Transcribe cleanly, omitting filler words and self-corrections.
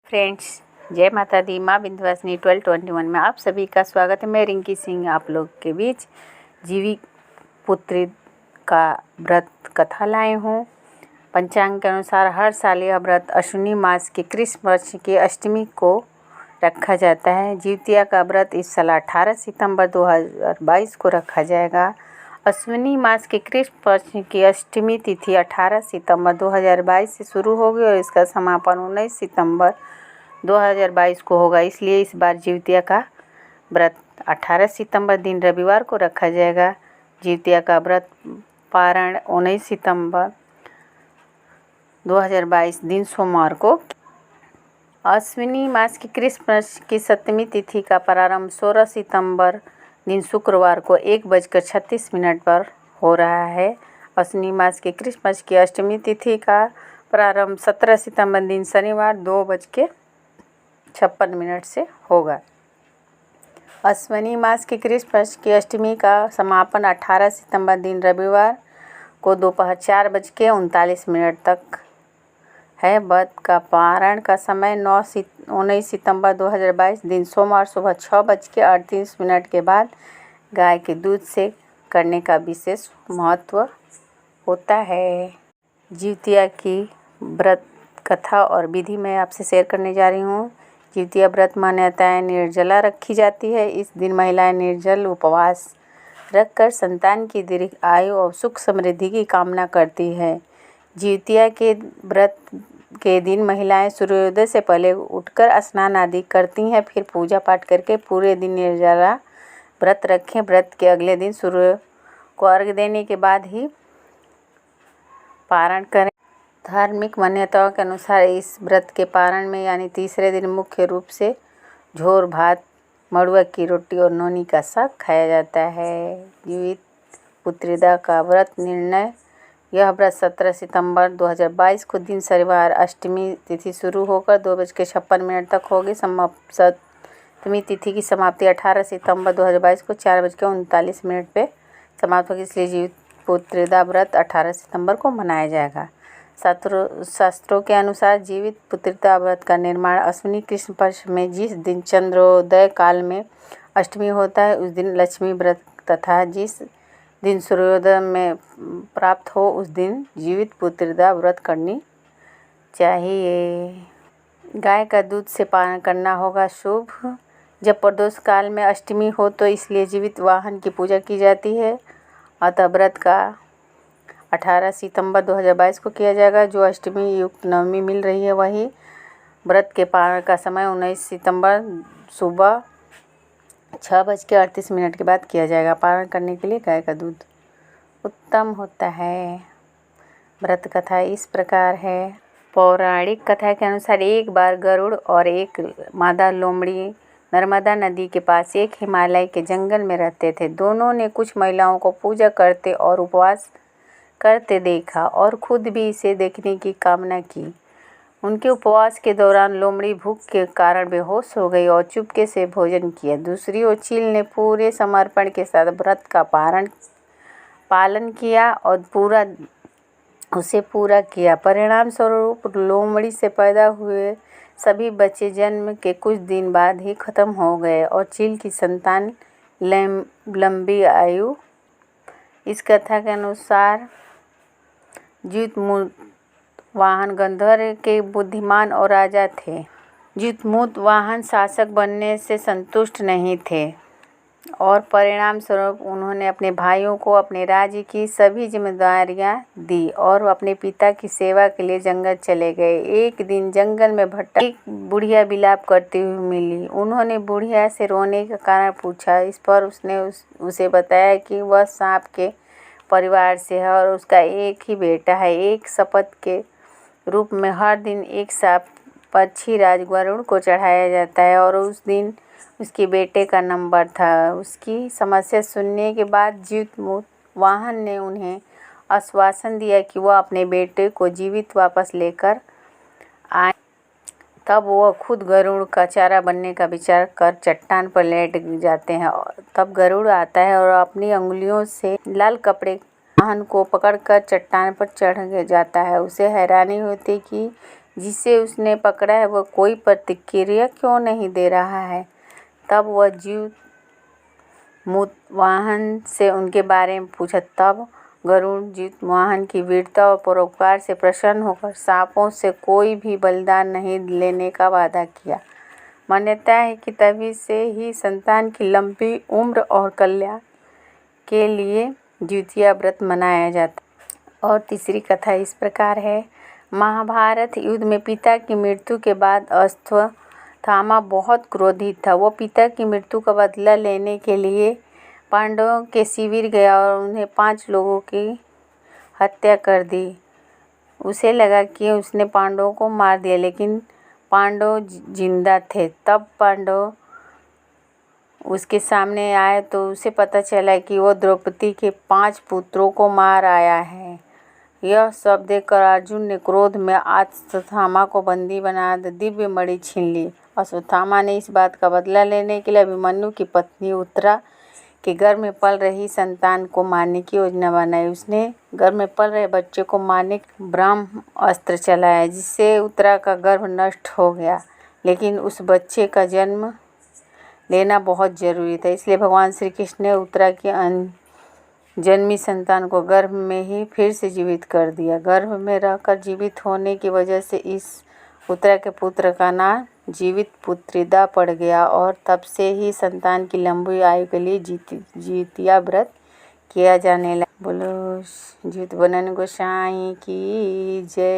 Friends, जय माता दी। माँ विंध्यवासिनी 1221 में आप सभी का स्वागत है। मैं रिंकी सिंह आप लोग के बीच जीवित पुत्री का व्रत कथा लाए हूँ। पंचांग के अनुसार हर साल यह व्रत अश्विनी मास के कृष्ण पक्ष की अष्टमी को रखा जाता है। जिउतिया का व्रत इस साल 18 सितंबर 2022 को रखा जाएगा। अश्विनी मास के कृष्ण पक्ष की अष्टमी तिथि 18 सितंबर 2022 से शुरू होगी और इसका समापन 19 सितंबर 2022 को होगा। इसलिए इस बार जिउतिया का व्रत 18 सितंबर दिन रविवार को रखा जाएगा। जिउतिया का व्रत पारण 19 सितंबर 2022 दिन सोमवार को। अश्विनी मास की कृष्ण पक्ष की सप्तमी तिथि का प्रारंभ 16 सितंबर दिन शुक्रवार को 1:36 पर हो रहा है। अश्विनी मास के कृष्ण पक्ष की अष्टमी तिथि का प्रारंभ 17 सितंबर दिन शनिवार 2:56 से होगा। अश्विनी मास के कृष्ण पक्ष की अष्टमी का समापन 18 सितंबर दिन रविवार को दोपहर 4:39 तक है। व्रत का पारण का समय 19 सितंबर 2022 दिन सोमवार सुबह 6:38 के बाद गाय के दूध से करने का विशेष महत्व होता है। जिउतिया की व्रत कथा और विधि मैं आपसे शेयर करने जा रही हूँ। जिउतिया व्रत मान्यताएं निर्जला रखी जाती है। इस दिन महिलाएं निर्जल उपवास रखकर संतान की दीर्घ आयु और सुख समृद्धि की कामना करती है। जिउतिया के व्रत के दिन महिलाएं सूर्योदय से पहले उठकर स्नान आदि करती हैं, फिर पूजा पाठ करके पूरे दिन निर्जला व्रत रखें। व्रत के अगले दिन सूर्य को अर्घ्य देने के बाद ही पारण करें। धार्मिक मान्यताओं के अनुसार इस व्रत के पारण में यानी तीसरे दिन मुख्य रूप से झोर भात, मड़ुआ की रोटी और नौनी का साग खाया जाता है। जीवित पुत्रिदा का व्रत निर्णय। यह व्रत 17 सितंबर 2022 को दिन शनिवार अष्टमी तिथि शुरू होकर 2:56 तक होगी। सप्तमी तिथि की समाप्ति 18 सितंबर 2022 को 4:39 पे समाप्त होगी। इसलिए जीवित पुत्रिदा व्रत 18 सितंबर को मनाया जाएगा। शास्त्रों के अनुसार जीवित पुत्रिदा व्रत का निर्माण अश्विनी कृष्ण पक्ष में जिस दिन चंद्रोदय काल में अष्टमी होता है उस दिन लक्ष्मी व्रत तथा जिस दिन सूर्योदय में प्राप्त हो उस दिन जीवित पुत्रिदा व्रत करनी चाहिए। गाय का दूध से पान करना होगा शुभ। जब प्रदोष काल में अष्टमी हो तो इसलिए जीवित वाहन की पूजा की जाती है। अतः व्रत का 18 सितंबर 2022 को किया जाएगा। जो अष्टमी युक्त नवमी मिल रही है वही व्रत के पारण का समय 19 सितंबर सुबह 6:38 के बाद किया जाएगा। पारण करने के लिए गाय का दूध उत्तम होता है। व्रत कथा इस प्रकार है। पौराणिक कथा के अनुसार एक बार गरुड़ और एक मादा लोमड़ी नर्मदा नदी के पास एक हिमालय के जंगल में रहते थे। दोनों ने कुछ महिलाओं को पूजा करते और उपवास करते देखा और खुद भी इसे देखने की कामना की। उनके उपवास के दौरान लोमड़ी भूख के कारण बेहोश हो गई और चुपके से भोजन किया। दूसरी ओर चील ने पूरे समर्पण के साथ व्रत का पालन किया और पूरा किया। परिणाम स्वरूप लोमड़ी से पैदा हुए सभी बच्चे जन्म के कुछ दिन बाद ही खत्म हो गए और चील की संतान लंबी आयु। इस कथा के अनुसार जितमुत वाहन गंधर्व के बुद्धिमान और राजा थे। जितमुत वाहन शासक बनने से संतुष्ट नहीं थे और परिणाम स्वरूप उन्होंने अपने भाइयों को अपने राज्य की सभी जिम्मेदारियां दी और अपने पिता की सेवा के लिए जंगल चले गए। एक दिन जंगल में भट्टा एक बुढ़िया विलाप करती हुई मिली। उन्होंने बुढ़िया से रोने का कारण पूछा। इस पर उसने उसे बताया कि वह सांप के परिवार से है और उसका एक ही बेटा है। एक शपथ के रूप में हर दिन एक सांप पक्षी राज गरुड़ को चढ़ाया जाता है और उस दिन उसके बेटे का नंबर था। उसकी समस्या सुनने के बाद जितमुत वाहन ने उन्हें आश्वासन दिया कि वह अपने बेटे को जीवित वापस लेकर आए। तब वह खुद गरुड़ का चारा बनने का विचार कर चट्टान पर लेट जाते हैं। तब गरुड़ आता है और अपनी अंगुलियों से लाल कपड़े वाहन को पकड़कर चट्टान पर चढ़ जाता है। उसे हैरानी होती कि जिसे उसने पकड़ा है वह कोई प्रतिक्रिया क्यों नहीं दे रहा है। तब वह जीतवाहन से उनके बारे में पूछा। तब गरुड़ जीतवाहन की वीरता और परोपकार से प्रसन्न होकर सांपों से कोई भी बलिदान नहीं लेने का वादा किया। मान्यता है कि तभी से ही संतान की लंबी उम्र और कल्याण के लिए द्वितीया व्रत मनाया जाता है। और तीसरी कथा इस प्रकार है। महाभारत युद्ध में पिता की मृत्यु के बाद अश्वत्थामा बहुत क्रोधित था। वो पिता की मृत्यु का बदला लेने के लिए पांडवों के शिविर गया और उन्हें 5 लोगों की हत्या कर दी। उसे लगा कि उसने पांडवों को मार दिया, लेकिन पांडव जिंदा थे। तब पांडव उसके सामने आए तो उसे पता चला कि वो द्रौपदी के 5 पुत्रों को मार आया है। यह सब देखकर अर्जुन ने क्रोध में अश्वत्थामा को बंदी बना दिव्य मणि छीन ली। अश्वत्थामा ने इस बात का बदला लेने के लिए अभिमन्यु की पत्नी उत्तरा के गर्भ में पल रही संतान को मारने की योजना बनाई। उसने गर्भ में पल रहे बच्चे को मारने ब्रह्म अस्त्र चलाया, जिससे उत्तरा का गर्भ नष्ट हो गया। लेकिन उस बच्चे का जन्म लेना बहुत जरूरी था, इसलिए भगवान श्री कृष्ण ने उत्तरा की जन्मी संतान को गर्भ में ही फिर से जीवित कर दिया। गर्भ में रहकर जीवित होने की वजह से इस उत्तरा के पुत्र का नाम जीवित पुत्रिदा पड़ गया और तब से ही संतान की लंबी आयु के लिए जीतिया व्रत किया जाने लगा। बोलो जीतवनन गोसाई की जय।